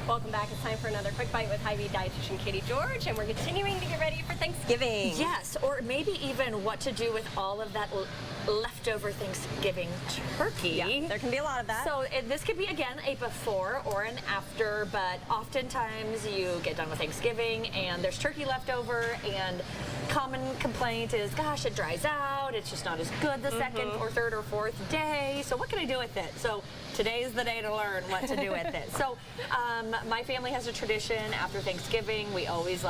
Welcome back. It's time for another quick bite with Hy-Vee Dietitian Kaiti George, and we're continuing to get ready for Thanksgiving. Yes, or maybe even what to do with all of that leftover Thanksgiving turkey. Yeah, there can be a lot of that. So this could be, again, a before or an after, but oftentimes you get done with Thanksgiving and there's turkey left over, and common complaint is, gosh, it dries out, it's just not as good the second or third or fourth day, so what can I do with it? So today's the day to learn what to do with it. So my family has a tradition after Thanksgiving, we always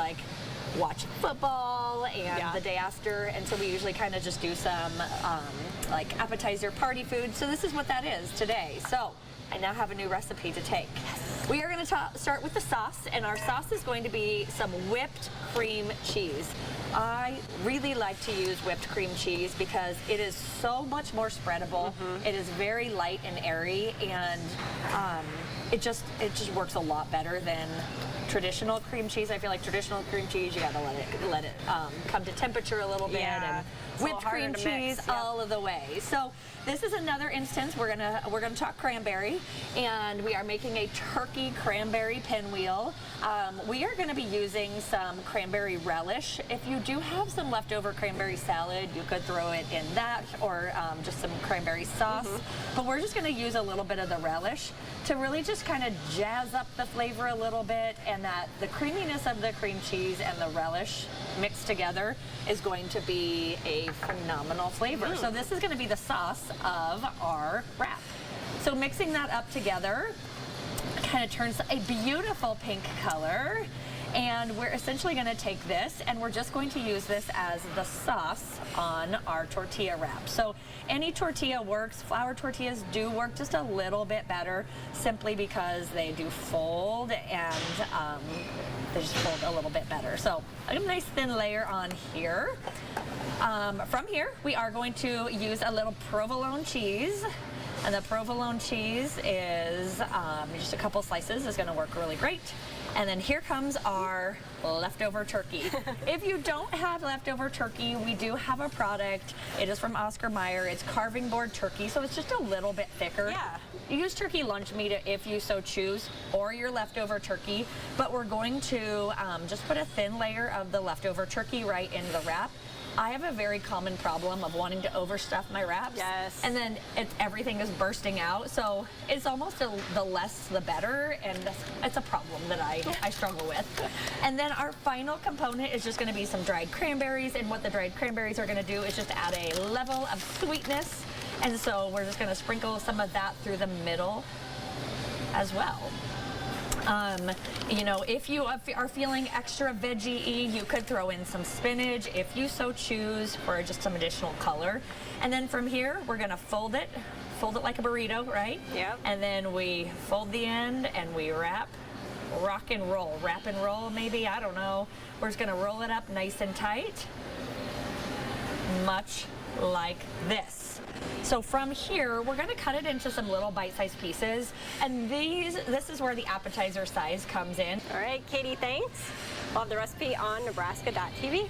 watch football and the day after, and so we usually kind of just do some like appetizer party food. So this is what that is today. So I now have a new recipe to take. Yes. We are going to start with the sauce, and our sauce is going to be some whipped cream cheese. I really like to use whipped cream cheese because it is so much more spreadable. It is very light and airy, and it just works a lot better than traditional cream cheese. I feel like traditional cream cheese, you gotta let it come to temperature a little bit, and whipped cream cheese all of the way. So this is another instance. We're gonna talk cranberry, and we are making a turkey cranberry pinwheel. We are gonna be using some cranberry relish. If you do have some leftover cranberry salad, you could throw it in that, or just some cranberry sauce. But we're just gonna use a little bit of the relish to really just kind of jazz up the flavor a little bit, and that the creaminess of the cream cheese and the relish mixed together is going to be a phenomenal flavor. So this is going to be the sauce of our wrap. So mixing that up together kind of turns a beautiful pink color, and we're essentially going to take this and we're just going to use this as the sauce on our tortilla wrap. So any tortilla works. Flour tortillas do work just a little bit better, simply because they do fold, and they just fold a little bit better. So a nice thin layer on here. From here, we are going to use a little provolone cheese. And the provolone cheese is just a couple slices is going to work really great. And then here comes our leftover turkey. If you don't have leftover turkey, we do have a product. It is from Oscar Mayer. It's carving board turkey, so it's just a little bit thicker. Yeah. Use turkey lunch meat if you so choose, or your leftover turkey. But we're going to just put a thin layer of the leftover turkey right in the wrap. I have a very common problem of wanting to overstuff my wraps. Yes. And then everything is bursting out. So it's almost the less the better, and it's a problem that I struggle with. And then our final component is just going to be some dried cranberries, and what the dried cranberries are going to do is just add a level of sweetness. And so we're just going to sprinkle some of that through the middle as well. You know, if you are feeling extra veggie-y, you could throw in some spinach if you so choose, for just some additional color. And then from here, we're gonna fold it like a burrito, right? Yep. And then we fold the end and we wrap and roll maybe, I don't know. We're just gonna roll it up nice and tight, much like this. So from here, we're going to cut it into some little bite-sized pieces, and this is where the appetizer size comes in. All right, Katie, thanks. We'll have the recipe on Nebraska.tv.